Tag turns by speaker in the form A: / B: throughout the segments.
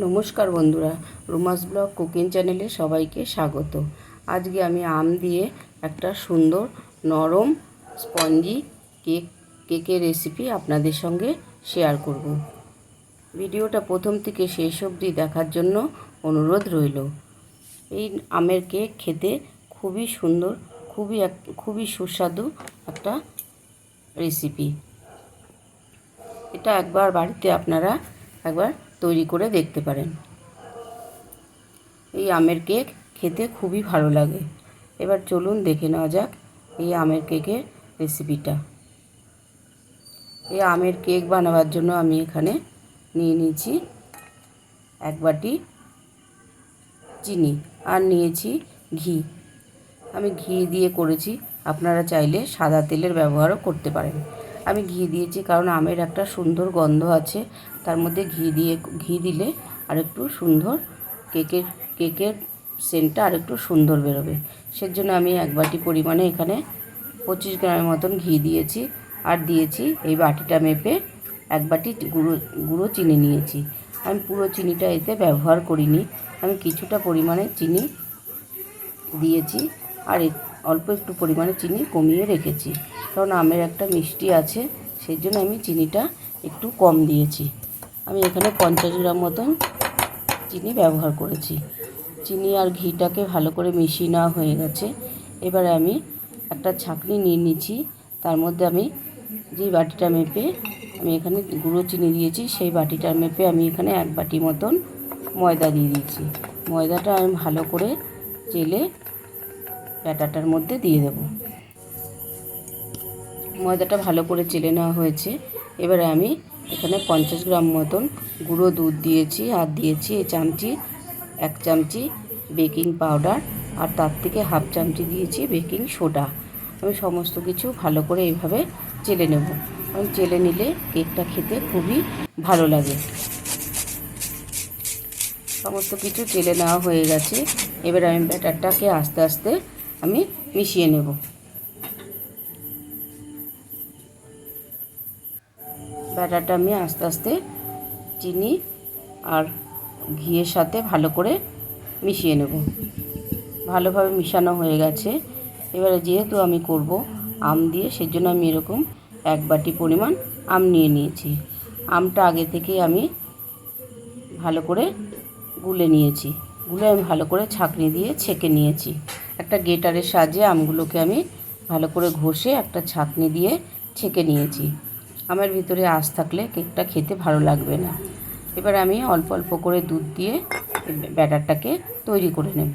A: নমস্কার বন্ধুরা, রুমাস blog cooking চ্যানেলে সবাইকে স্বাগত। আজকে আমি আম দিয়ে একটা সুন্দর নরম স্পঞ্জি কেকের রেসিপি আপনাদের সঙ্গে শেয়ার করব। ভিডিওটা প্রথম থেকে শেষ অবধি দেখার জন্য অনুরোধ রইল। এই আমের কেক খেতে খুবই সুন্দর, খুবই সুস্বাদু একটা রেসিপি। এটা একবার বাড়িতে আপনারা একবার তৈরি করে দেখতে পারেন। এই আমের কেক খেতে খুবই ভালো লাগে। এবার চলুন দেখে নেওয়া যাক এই আমের কেকের রেসিপিটা। এই আমের কেক বানাবার জন্য আমি এখানে নিয়ে নিয়েছি 1 বাটি চিনি আর নিয়েছি ঘি। আমি ঘি দিয়ে করেছি, আপনারা চাইলে সাদা তেলের ব্যবহারও করতে পারেন। আমি ঘি দিয়েছি কারণ আমের একটা সুন্দর গন্ধ আছে, তার মধ্যে ঘি দিলে আরেকটু সুন্দর কেকের সেন্টটা আরেকটু সুন্দর বেরোবে। সেজন্য আমি 1 বাটি পরিমাণে এখানে 25 গ্রামের মতন ঘি দিয়েছি। আর দিয়েছি এই বাটিটা মেপে 1 বাটি গুঁড়ো চিনি নিয়েছি। আমি পুরো চিনিটা এতে ব্যবহার করিনি, আমি কিছুটা পরিমাণে চিনি দিয়েছি আর অল্প একটু পরিমাণে চিনি কমিয়ে রেখেছি, কারণ আমের একটা মিষ্টি আছে, সেই জন্য আমি চিনিটা একটু কম দিয়েছি। আমি এখানে 50 গ্রাম মতন চিনি ব্যবহার করেছি। চিনি আর ঘিটাকে ভালো করে মিশিয়ে নেওয়া হয়ে গেছে। এবারে আমি একটা ছাঁকনি নিয়ে নিচ্ছি, তার মধ্যে আমি যে বাটিটা মেপে আমি এখানে গুঁড়ো চিনি দিয়েছি, সেই বাটিটার মেপে আমি এখানে 1 বাটি মতন ময়দা দিয়ে দিয়েছি। ময়দাটা আমি ভালো করে চেলে ব্যাটারটার মধ্যে দিয়ে দেব। ময়দাটা ভালো করে চেলে নেওয়া হয়েছে। এবারে আমি এখানে 50 গ্রাম মতন গুঁড়ো দুধ দিয়েছি আর দিয়েছি 1 চামচি বেকিং পাউডার আর তার থেকে 1/2 চামচি দিয়েছি বেকিং সোডা। আমি সমস্ত কিছু ভালো করে এইভাবে চেলে নেব, কারণ চেলে নিলে কেকটা খেতে খুবই ভালো লাগে। সমস্ত কিছু চেলে নেওয়া হয়ে গেছে। এবার আমি ব্যাটারটাকে আস্তে আস্তে আমি মিশিয়ে নেব। ব্যাটারটা আমি আস্তে আস্তে চিনি আর ঘিয়ের সাথে ভালো করে মিশিয়ে নেব। ভালোভাবে মিশানো হয়ে গেছে। এবারে যেহেতু আমি করব আম দিয়ে, সেজন্য আমি এরকম 1 বাটি পরিমাণ আম নিয়ে নিয়েছি। আমটা আগে থেকে আমি ভালো করে গুলে নিয়েছি। গুলে আমি ভালো করে ছাঁকনি দিয়ে ছেঁকে নিয়েছি। একটা গ্রেটারের সাহায্যে আমগুলোকে আমি ভালো করে ঘষে একটা ছাঁকনি দিয়ে ছেঁকে নিয়েছি। আমের ভিতরে আঁশ থাকলে কেকটা খেতে ভালো লাগবে না। এবার আমি অল্প অল্প করে দুধ দিয়ে ব্যাটারটাকে তৈরি করে নেব।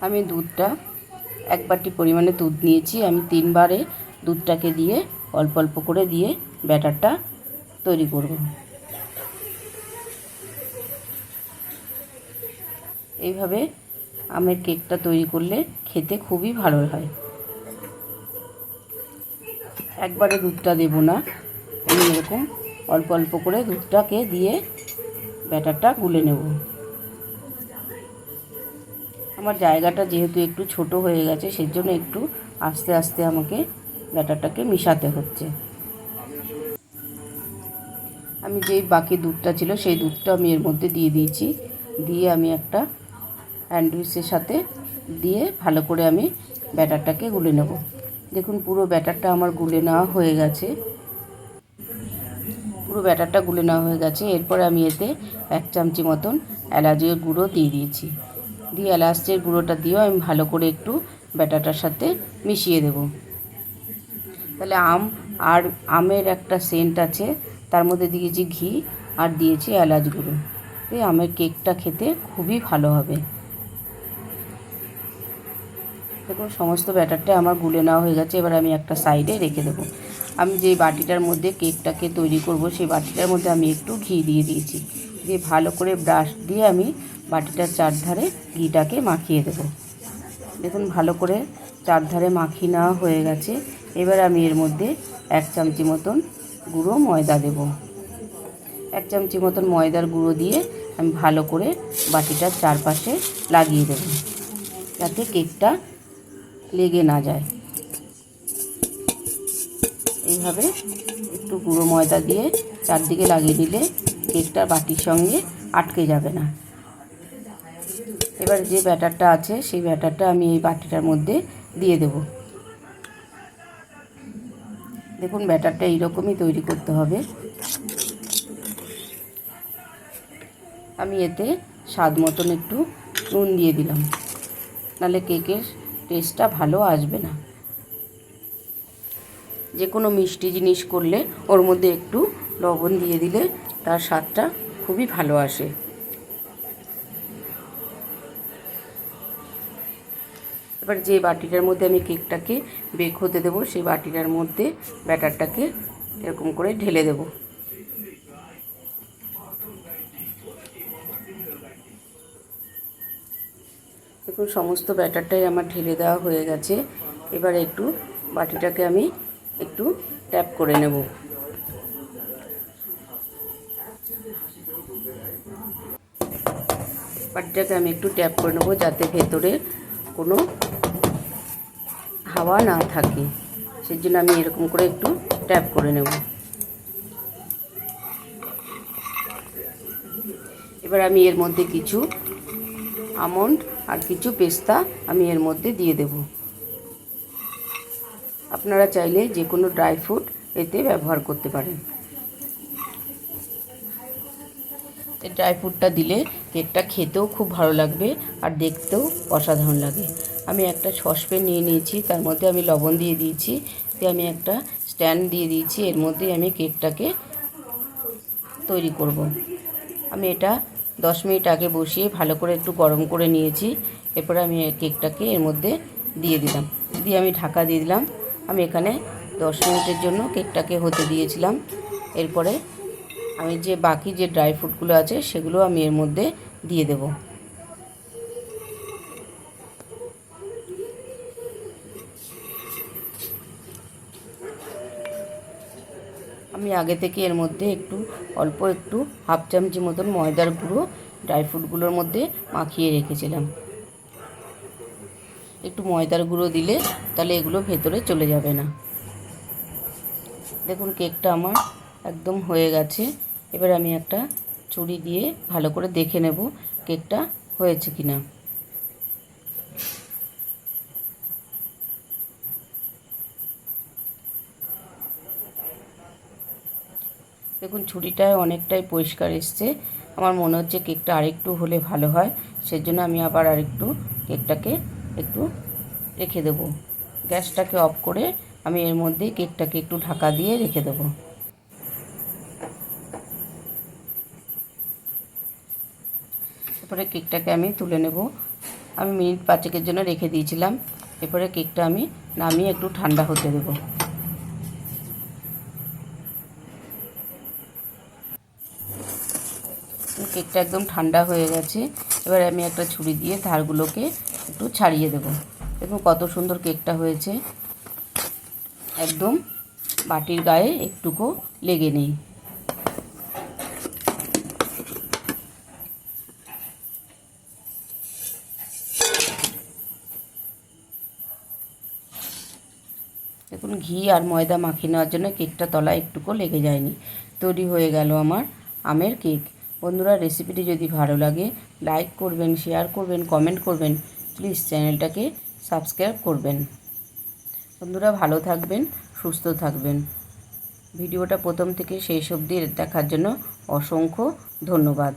A: আমি 1 বাটি পরিমাণে দুধ নিয়েছি। আমি 3 বারে দুধটাকে দিয়ে অল্প অল্প করে দিয়ে ব্যাটারটা তৈরি করব। এইভাবে আমের কেকটা তৈরি করলে খেতে খুবই ভালো হয়। একবারে দুধটা দেব না, আমি এরকম অল্প অল্প করে দুধটাকে দিয়ে ব্যাটারটা গুলে নেব। আমার জায়গাটা যেহেতু একটু ছোট হয়ে গেছে, সেজন্য একটু আস্তে আস্তে আমাকে ব্যাটারটাকে মিশাতে হচ্ছে। আমি যেই বাকি দুধটা ছিল সেই দুধটা আমি এর মধ্যে দিয়ে দিয়েছি। দিয়ে আমি একটা হ্যান্ড উইচের সাথে দিয়ে ভালো করে আমি ব্যাটারটাকে গুলে নেব। দেখুন পুরো ব্যাটারটা আমার গুলে নেওয়া হয়ে গেছে। পুরো ব্যাটারটা গুলে নেওয়া হয়ে গেছে। এরপর আমি এতে 1 চামচি মতন এলাচের গুঁড়ো দিয়ে দিয়েছি। দিয়ে এলাচের গুঁড়োটা দিয়েও আমি ভালো করে একটু ব্যাটারটার সাথে মিশিয়ে দেব। তাহলে আমের একটা সেন্ট আছে, তার মধ্যে দিয়েছি ঘি আর দিয়েছি এলাচ গুঁড়ো। এই আমের কেকটা খেতে খুবই ভালো হবে। দেখুন সমস্ত ব্যাটারটা আমার গুলে নেওয়া হয়ে গেছে। এবার আমি একটা সাইডে রেখে দেবো। আমি যে বাটিটার মধ্যে কেকটাকে তৈরি করব, সেই বাটিটার মধ্যে আমি একটু ঘি দিয়ে দিয়েছি। দিয়ে ভালো করে ব্রাশ দিয়ে আমি বাটিটার চারধারে ঘিটাকে মাখিয়ে দেব। দেখুন ভালো করে চারধারে মাখিয়ে নেওয়া হয়ে গেছে। এবার আমি এর মধ্যে 1 চামচি মতন গুঁড়ো ময়দা দেব। 1 চামচি মতন ময়দার গুঁড়ো দিয়ে আমি ভালো করে বাটিটার চারপাশে লাগিয়ে দেব, যাতে কেকটা লেগে না যায়। এইভাবে একটু গুঁড়ো ময়দা দিয়ে চারদিকে লাগিয়ে দিলে কেকটা বাটির সঙ্গে আটকে যাবে না। এবার যে ব্যাটারটা আছে সেই ব্যাটারটা আমি এই বাটিটার মধ্যে দিয়ে দেব। দেখুন ব্যাটারটা এইরকমই তৈরি করতে হবে। আমি এতে স্বাদ মতন একটু নুন দিয়ে দিলাম, নাহলে কেকের টেস্টটা ভালো আসবে না। যে কোনো মিষ্টি জিনিস করলে ওর মধ্যে একটু লবণ দিয়ে দিলে তার স্বাদটা খুবই ভালো আসে। এবার যে বাটিটার মধ্যে আমি কেকটাকে বেক হতে দেবো সেই বাটিটার মধ্যে ব্যাটারটাকে এরকম করে ঢেলে দেব। দেখুন সমস্ত ব্যাটারটাই আমার ঢেলে দেওয়া হয়ে গেছে। এবার একটু বাটিটাকে আমি একটু ট্যাপ করে নেব। বাটিটাকে আমি একটু ট্যাপ করে নেব যাতে ভেতরে কোনো হাওয়া না থাকে, সেই জন্য আমি এরকম করে একটু ট্যাপ করে নেব। এবার আমি এর মধ্যে কিছু আমন্ড আর কিছু পেস্তা আমি এর মধ্যে দিয়ে দেব। আপনারা চাইলে যে কোনো ড্রাই ফ্রুট এতে ব্যবহার করতে পারেন। এই ড্রাই ফ্রুটটা দিলে কেকটা খেতেও খুব ভালো লাগবে আর দেখতেও অসাধারণ লাগে। আমি একটা সসপ্যান নিয়ে নিয়েছি, তার মধ্যে আমি লবণ দিয়ে দিয়েছি, দিয়ে আমি একটা স্ট্যান্ড দিয়ে দিয়েছি, এর মধ্যে আমি কেকটাকে তৈরি করব। আমি এটা 10 মিনিট আগে বসিয়ে ভালো করে একটু গরম করে নিয়েছি। এরপরে আমি কেকটাকে এর মধ্যে দিয়ে দিলাম, দিয়ে আমি ঢাকা দিয়ে দিলাম। আমি এখানে 10 মিনিটের জন্য কেকটাকে হতে দিয়েছিলাম। এরপরে আমি যে বাকি যে ড্রাই ফ্রুটগুলো আছে সেগুলো আমি এর মধ্যে দিয়ে দেব। আমি আগে থেকে এর মধ্যে একটু হাফ চামচি মতন ময়দার গুঁড়ো ড্রাই ফ্রুটগুলোর মধ্যে মাখিয়ে রেখেছিলাম। একটু ময়দার গুঁড়ো দিলে তাহলে এগুলো ভেতরে চলে যাবে না। দেখুন কেকটা আমার একদম হয়ে গেছে। এবার আমি একটা ছুরি দিয়ে ভালো করে দেখে নেব কেকটা হয়েছে কিনা। দেখুন ছুরিটায় অনেকটাই পরিষ্কার এসছে। আমার মনে হচ্ছে কেকটা আরেকটু হলে ভালো হয়, সেজন্য আমি আবার আরেকটু কেকটাকে একটু রেখে দেব। গ্যাসটাকে অফ করে আমি এর মধ্যে কেকটাকে একটু ঢাকা দিয়ে রেখে দেব। এরপরে কেকটাকে আমি তুলে নেব। আমি মিনিট 5 জন্য রেখে দিয়েছিলাম। এরপরে কেকটা আমি নামিয়ে একটু ঠান্ডা হতে দেব। কেকটা একদম ঠান্ডা হয়ে গেছে। এবার আমি একটা ছুরি দিয়ে ধারগুলোকে একটু ছাড়িয়ে দেব। দেখুন কত সুন্দর কেকটা হয়েছে, একদম বাটির গায়ে একটুকু লেগে নেই। দেখুন ঘি আর ময়দা মাখিয়ে নেওয়ার জন্য কেকটা তলায় একটুকু লেগে যায়নি। তৈরি হয়ে গেল আমার আমের কেক। বন্ধুরা রেসিপিটি যদি ভালো লাগে লাইক করবেন, শেয়ার করবেন, কমেন্ট করবেন, প্লিজ চ্যানেলটাকে সাবস্ক্রাইব করবেন। বন্ধুরা ভালো থাকবেন, সুস্থ থাকবেন। ভিডিওটা প্রথম থেকে শেষ অবধি দেখার জন্য অসংখ্য ধন্যবাদ।